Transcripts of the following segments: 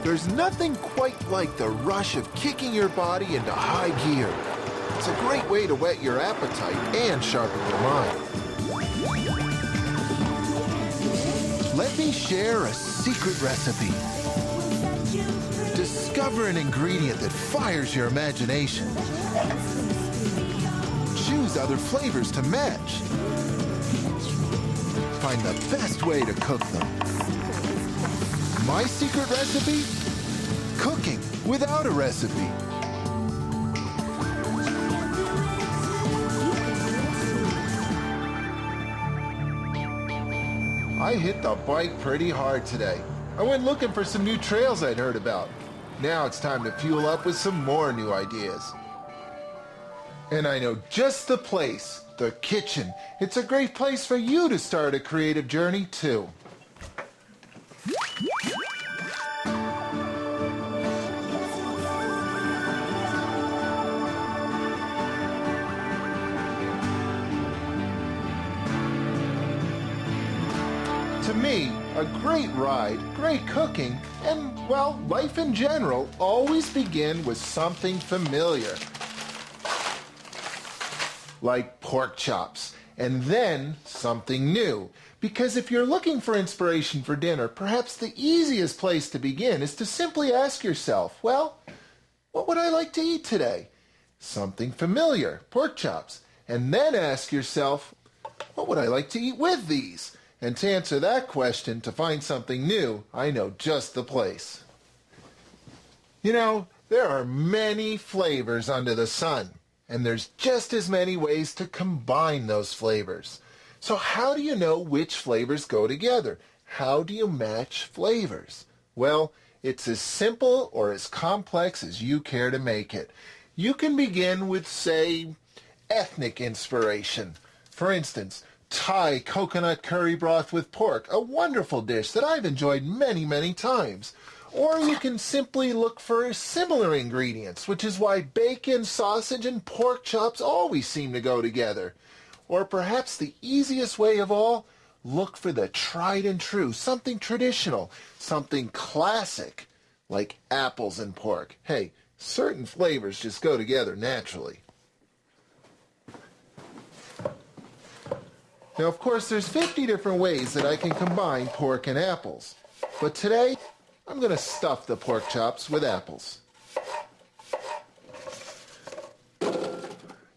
There's nothing quite like the rush of kicking your body into high gear. It's a great way to whet your appetite and sharpen your mind. Let me share a secret recipe. Discover an ingredient that fires your imagination. Choose other flavors to match. Find the best way to cook them. My secret recipe? Cooking without a recipe. I hit the bike pretty hard today. I went looking for some new trails I'd heard about. Now it's time to fuel up with some more new ideas. And I know just the place, the kitchen. It's a great place for you to start a creative journey too. To me, a great ride, great cooking, and, well, life in general always begin with something familiar. Like pork chops, and then something new. Because if you're looking for inspiration for dinner, perhaps the easiest place to begin is to simply ask yourself, well, what would I like to eat today? Something familiar, pork chops. And then ask yourself, what would I like to eat with these? And to answer that question, to find something new, I know just the place. You know, there are many flavors under the sun, and there's just as many ways to combine those flavors. So how do you know which flavors go together? How do you match flavors? Well, it's as simple or as complex as you care to make it. You can begin with, say, ethnic inspiration. For instance, Thai coconut curry broth with pork, a wonderful dish that I've enjoyed many, many times. Or you can simply look for similar ingredients, which is why bacon, sausage, and pork chops always seem to go together. Or perhaps the easiest way of all, look for the tried and true, something traditional, something classic, like apples and pork. Hey, certain flavors just go together naturally. Now, of course, there's 50 different ways that I can combine pork and apples. But today, I'm going to stuff the pork chops with apples.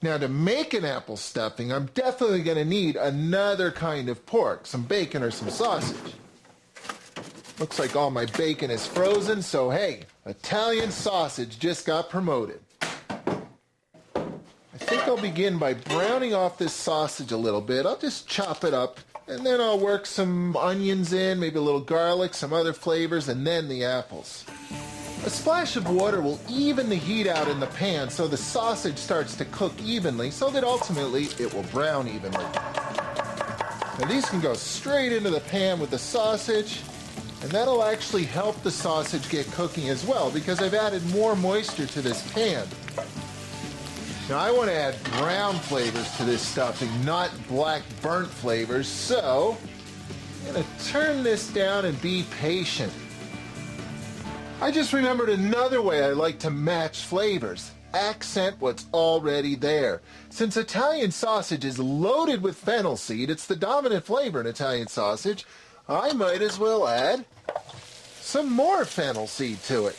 Now, to make an apple stuffing, I'm definitely going to need another kind of pork, some bacon or some sausage. Looks like all my bacon is frozen, so hey, Italian sausage just got promoted. I think I'll begin by browning off this sausage a little bit. I'll just chop it up, and then I'll work some onions in, maybe a little garlic, some other flavors, and then the apples. A splash of water will even the heat out in the pan so the sausage starts to cook evenly, so that ultimately it will brown evenly. Now these can go straight into the pan with the sausage, and that'll actually help the sausage get cooking as well, because I've added more moisture to this pan. Now I want to add brown flavors to this stuffing, not black burnt flavors, so I'm going to turn this down and be patient. I just remembered another way I like to match flavors. Accent what's already there. Since Italian sausage is loaded with fennel seed, it's the dominant flavor in Italian sausage, I might as well add some more fennel seed to it.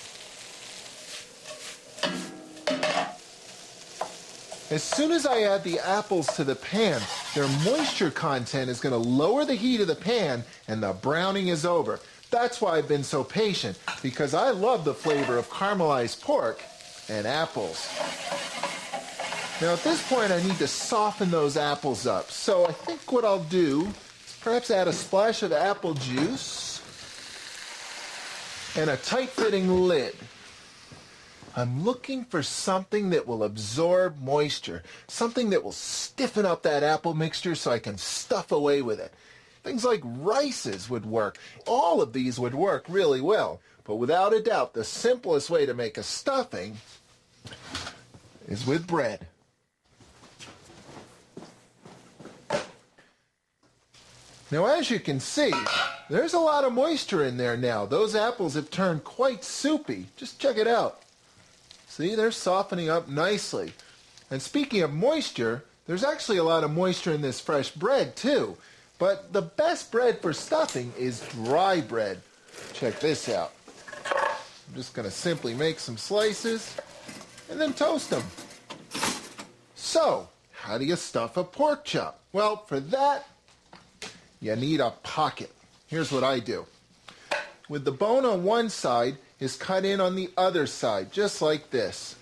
As soon as I add the apples to the pan, their moisture content is going to lower the heat of the pan and the browning is over. That's why I've been so patient, because I love the flavor of caramelized pork and apples. Now at this point I need to soften those apples up. So I think what I'll do is perhaps add a splash of apple juice and a tight-fitting lid. I'm looking for something that will absorb moisture, something that will stiffen up that apple mixture so I can stuff away with it. Things like rices would work. All of these would work really well. But without a doubt, the simplest way to make a stuffing is with bread. Now, as you can see, There's a lot of moisture in there now. Those apples have turned quite soupy. Just check it out. See, they're softening up nicely. And speaking of moisture, there's actually a lot of moisture in this fresh bread too. But the best bread for stuffing is dry bread. Check this out. I'm just going to simply make some slices and then toast them. So, how do you stuff a pork chop? Well, for that, you need a pocket. Here's what I do. With the bone on one side is cut in on the other side, just like this.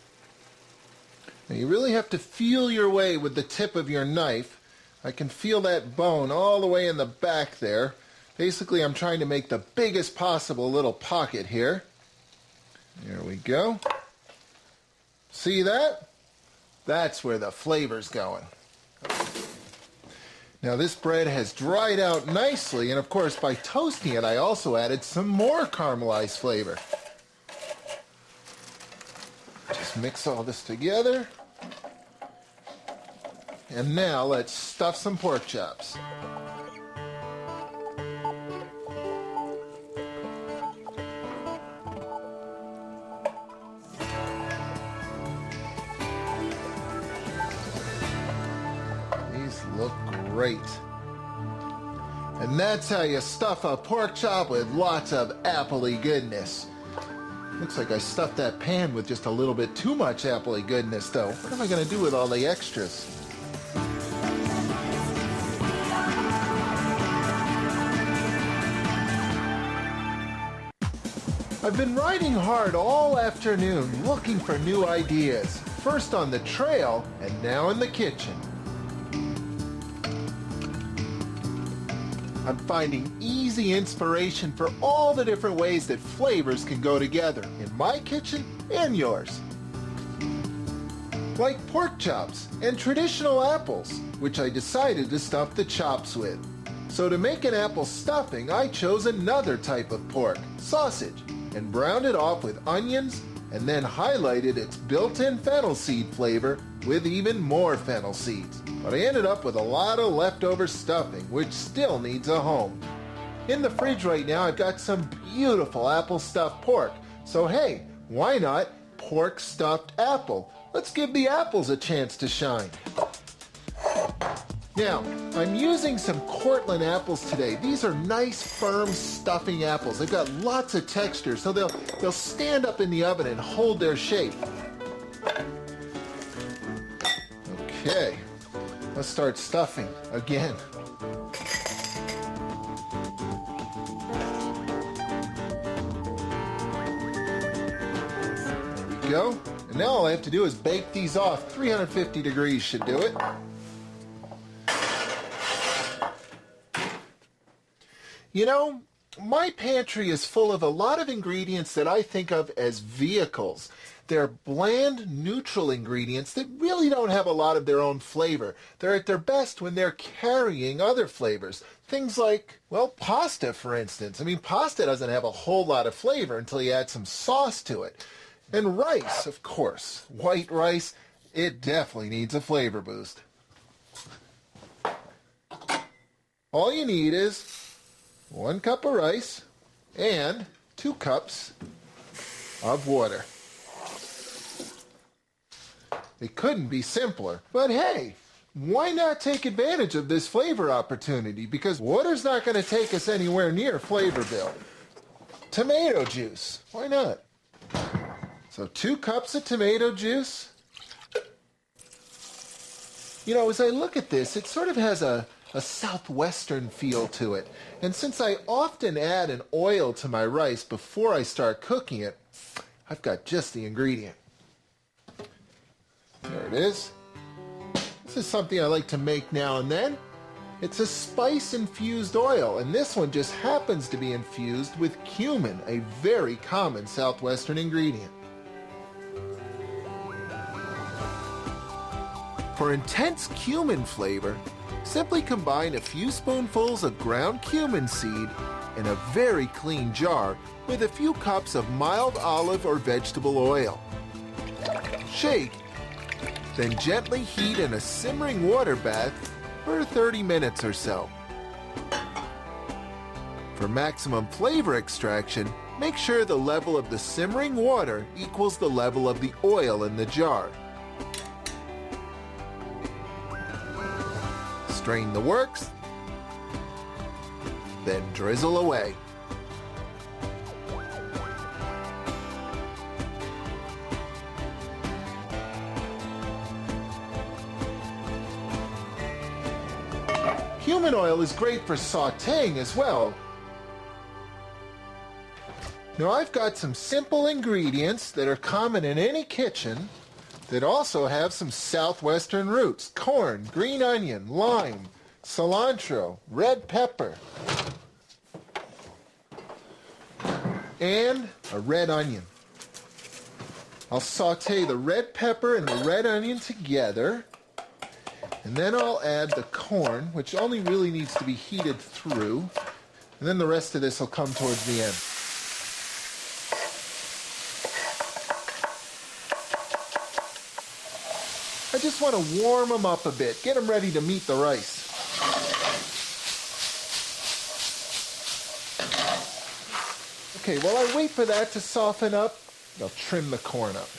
Now you really have to feel your way with the tip of your knife. I can feel that bone all the way in the back there. Basically, I'm trying to make the biggest possible little pocket here. There we go. See that? That's where the flavor's going. Now this bread has dried out nicely, and of course by toasting it I also added some more caramelized flavor. Just mix all this together. And now let's stuff some pork chops. These look great. And that's how you stuff a pork chop with lots of appley goodness. Looks like I stuffed that pan with just a little bit too much appley goodness though. What am I going to do with all the extras? I've been riding hard all afternoon looking for new ideas. First on the trail and now in the kitchen. I'm finding easy inspiration for all the different ways that flavors can go together in my kitchen and yours. Like pork chops and traditional apples, which I decided to stuff the chops with. So to make an apple stuffing, I chose another type of pork, sausage, and browned it off with onions and then highlighted its built-in fennel seed flavor with even more fennel seeds. But I ended up with a lot of leftover stuffing, which still needs a home. In the fridge right now, I've got some beautiful apple stuffed pork. So hey, why not pork stuffed apple? Let's give the apples a chance to shine. Now, I'm using some Cortland apples today. These are nice, firm, stuffing apples. They've got lots of texture, so they'll stand up in the oven and hold their shape. Okay, let's start stuffing again. There we go. And now all I have to do is bake these off. 350 degrees should do it. You know, my pantry is full of a lot of ingredients that I think of as vehicles. They're bland, neutral ingredients that really don't have a lot of their own flavor. They're at their best when they're carrying other flavors. Things like, well, pasta, for instance. I mean, pasta doesn't have a whole lot of flavor until you add some sauce to it. And rice, of course. White rice, it definitely needs a flavor boost. All you need is 1 cup of rice and 2 cups of water. It couldn't be simpler, but hey, why not take advantage of this flavor opportunity? Because water's not going to take us anywhere near Flavorville. Tomato juice, why not? So 2 cups of tomato juice. You know, as I look at this, it sort of has a southwestern feel to it. And since I often add an oil to my rice before I start cooking it, I've got just the ingredient. There it is. This is something I like to make now and then. It's a spice-infused oil, and this one just happens to be infused with cumin, a very common southwestern ingredient. For intense cumin flavor, simply combine a few spoonfuls of ground cumin seed in a very clean jar with a few cups of mild olive or vegetable oil. Shake, then gently heat in a simmering water bath for 30 minutes or so. For maximum flavor extraction, make sure the level of the simmering water equals the level of the oil in the jar. Strain the works, then drizzle away. Cumin oil is great for sautéing as well. Now I've got some simple ingredients that are common in any kitchen that also have some southwestern roots: corn, green onion, lime, cilantro, red pepper, and a red onion. I'll sauté the red pepper and the red onion together, and then I'll add the corn, which only really needs to be heated through, and then the rest of this will come towards the end. I just want to warm them up a bit, get them ready to meet the rice. Okay, while I wait for that to soften up, I'll trim the corn up.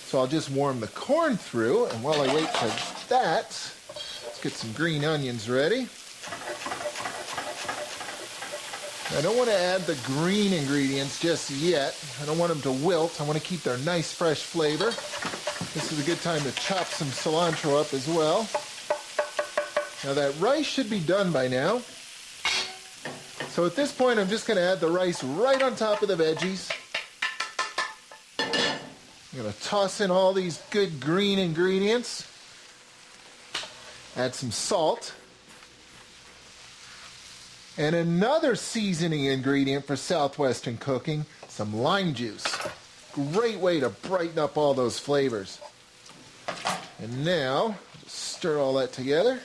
So I'll just warm the corn through, and while I wait for that, let's get some green onions ready. I don't want to add the green ingredients just yet. I don't want them to wilt. I want to keep their nice fresh flavor. This is a good time to chop some cilantro up as well. Now that rice should be done by now. So at this point, I'm just going to add the rice right on top of the veggies. I'm going to toss in all these good green ingredients. Add some salt. And another seasoning ingredient for Southwestern cooking, some lime juice. Great way to brighten up all those flavors. And now, just stir all that together.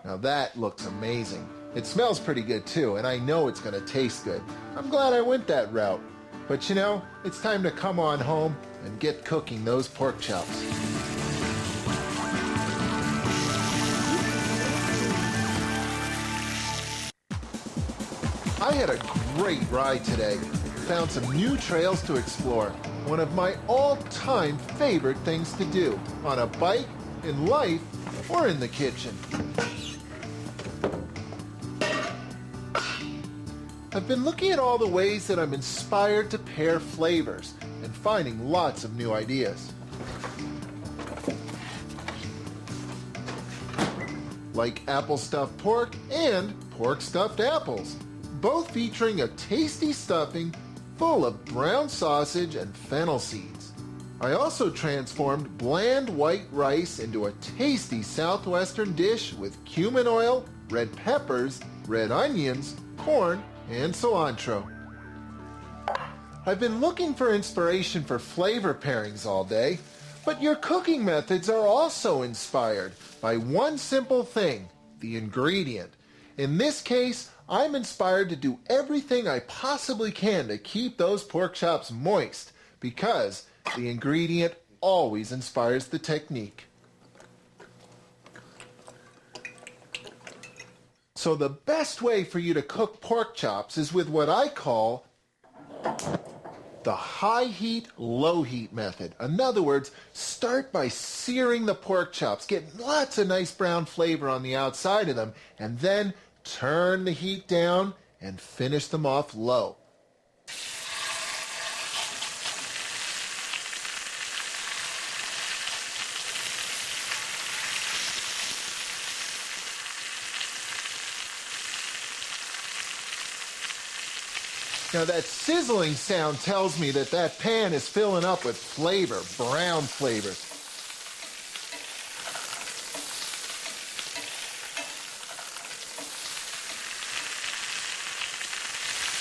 Now that looks amazing. It smells pretty good too, and I know it's going to taste good. I'm glad I went that route. But you know, it's time to come on home and get cooking those pork chops. I had a great ride today. Found some new trails to explore. One of my all-time favorite things to do on a bike, in life, or in the kitchen. I've been looking at all the ways that I'm inspired to pair flavors and finding lots of new ideas. Like apple stuffed pork and pork stuffed apples, both featuring a tasty stuffing full of brown sausage and fennel seeds. I also transformed bland white rice into a tasty southwestern dish with cumin oil, red peppers, red onions, corn, and cilantro. I've been looking for inspiration for flavor pairings all day, but your cooking methods are also inspired by one simple thing: the ingredient. In this case, I'm inspired to do everything I possibly can to keep those pork chops moist, because the ingredient always inspires the technique. So the best way for you to cook pork chops is with what I call the high heat, low heat method. In other words, start by searing the pork chops, get lots of nice brown flavor on the outside of them, and then turn the heat down and finish them off low. Now that sizzling sound tells me that that pan is filling up with flavor, brown flavors.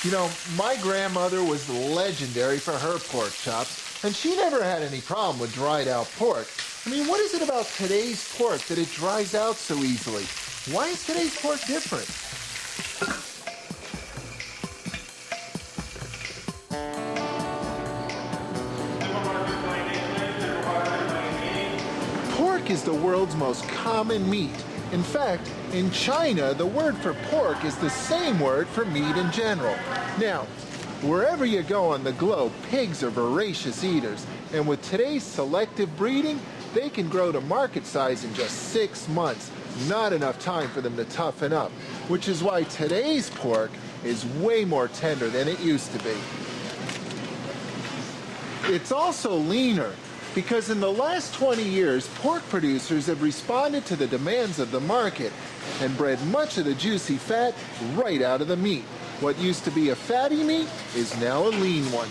You know, my grandmother was legendary for her pork chops, and she never had any problem with dried out pork. I mean, what is it about today's pork that it dries out so easily? Why is today's pork different? Pork is the world's most common meat. In fact, in China, the word for pork is the same word for meat in general. Now, wherever you go on the globe, pigs are voracious eaters, and with today's selective breeding, they can grow to market size in just 6 months. Not enough time for them to toughen up, which is why today's pork is way more tender than it used to be. It's also leaner, because in the last 20 years, pork producers have responded to the demands of the market and bred much of the juicy fat right out of the meat. What used to be a fatty meat is now a lean one.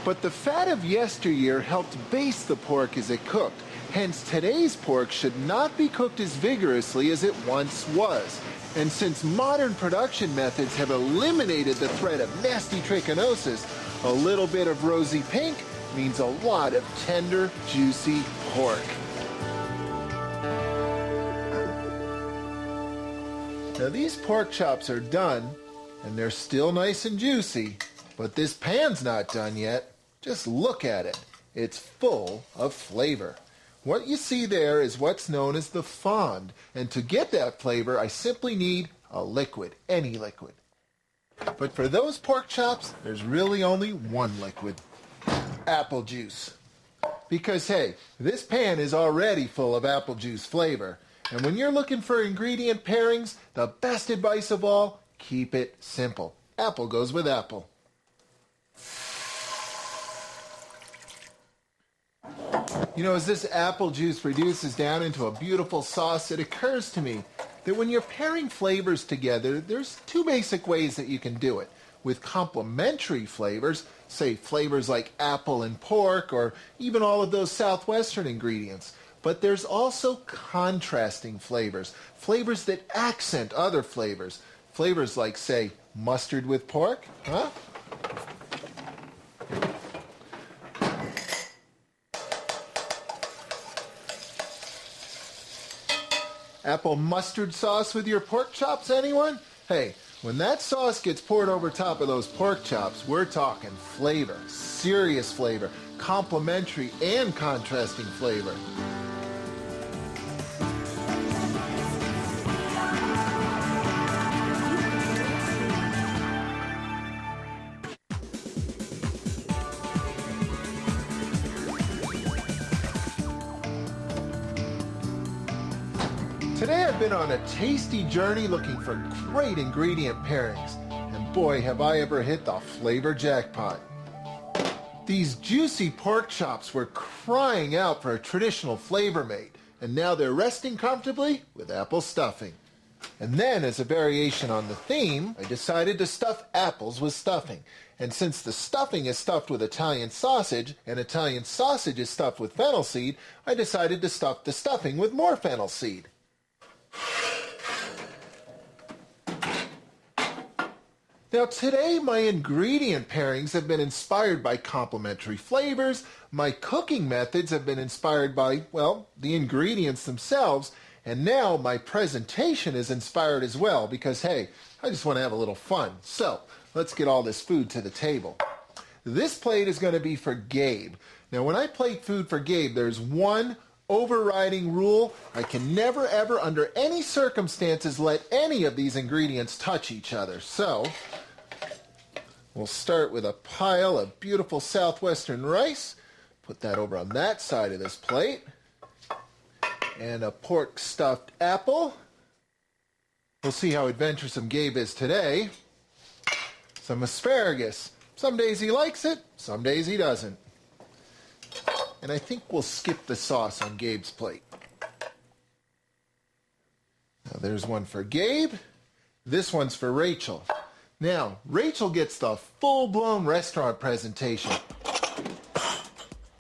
But the fat of yesteryear helped baste the pork as it cooked. Hence, today's pork should not be cooked as vigorously as it once was. And since modern production methods have eliminated the threat of nasty trichinosis, a little bit of rosy pink means a lot of tender, juicy pork. Now these pork chops are done, and they're still nice and juicy, but this pan's not done yet. Just look at it. It's full of flavor. What you see there is what's known as the fond, and to get that flavor, I simply need a liquid, any liquid. But for those pork chops, there's really only one liquid: apple juice. Because hey, this pan is already full of apple juice flavor. And when you're looking for ingredient pairings, the best advice of all, keep it simple. Apple goes with apple. You know, as this apple juice reduces down into a beautiful sauce, it occurs to me that when you're pairing flavors together, there's two basic ways that you can do it. With complementary flavors, say flavors like apple and pork, or even all of those southwestern ingredients. But there's also contrasting flavors, flavors that accent other flavors. Flavors like, say, mustard with pork, huh? Apple mustard sauce with your pork chops, anyone? Hey, when that sauce gets poured over top of those pork chops, we're talking flavor, serious flavor, complementary and contrasting flavor. Today I've been on a tasty journey looking for great ingredient pairings, and boy have I ever hit the flavor jackpot. These juicy pork chops were crying out for a traditional flavor mate, and now they're resting comfortably with apple stuffing. And then, as a variation on the theme, I decided to stuff apples with stuffing. And since the stuffing is stuffed with Italian sausage, and Italian sausage is stuffed with fennel seed, I decided to stuff the stuffing with more fennel seed. Now today my ingredient pairings have been inspired by complementary flavors, my cooking methods have been inspired by, well, the ingredients themselves, and now my presentation is inspired as well because, hey, I just want to have a little fun. So, let's get all this food to the table. This plate is going to be for Gabe. Now when I plate food for Gabe, there's one overriding rule: I can never ever under any circumstances let any of these ingredients touch each other. So we'll start with a pile of beautiful southwestern rice, put that over on that side of this plate, and a pork stuffed apple. We'll see how adventuresome Gabe is today. Some asparagus. Some days he likes it, some days he doesn't. And I think we'll skip the sauce on Gabe's plate. Now there's one for Gabe. This one's for Rachel. Now, Rachel gets the full-blown restaurant presentation.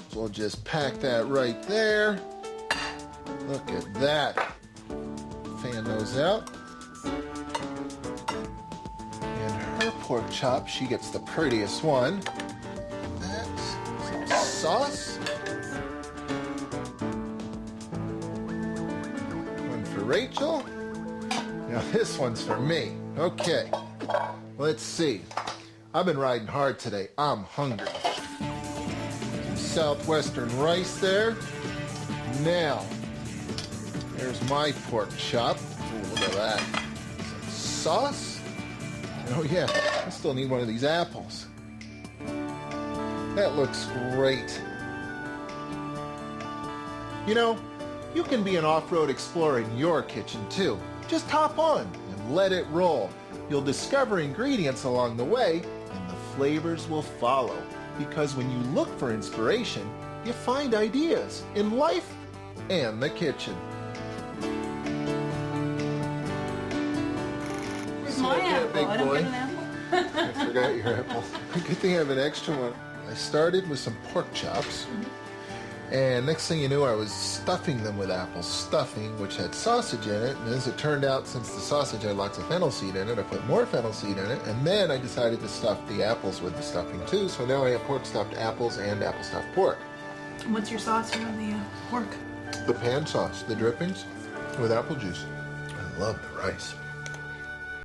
So we'll just pack that right there. Look at that. Fan those out. And her pork chop, she gets the prettiest one. That's some sauce. One for Rachel. Now this one's for me. Okay, let's see. I've been riding hard today. I'm hungry. Some southwestern rice there. Now, there's my pork chop. Ooh, look at that. Some sauce. Oh yeah, I still need one of these apples. That looks great. You know, you can be an off-road explorer in your kitchen too. Just hop on and let it roll. You'll discover ingredients along the way, and the flavors will follow. Because when you look for inspiration, you find ideas in life and the kitchen. Where's my apple? I don't get an apple. I forgot your apple. Good thing I have an extra one. I started with some pork chops. And next thing you knew, I was stuffing them with apple stuffing, which had sausage in it. And as it turned out, since the sausage had lots of fennel seed in it, I put more fennel seed in it. And then I decided to stuff the apples with the stuffing too. So now I have pork stuffed apples and apple stuffed pork. What's your sauce here on the pork? The pan sauce, the drippings with apple juice. I love the rice.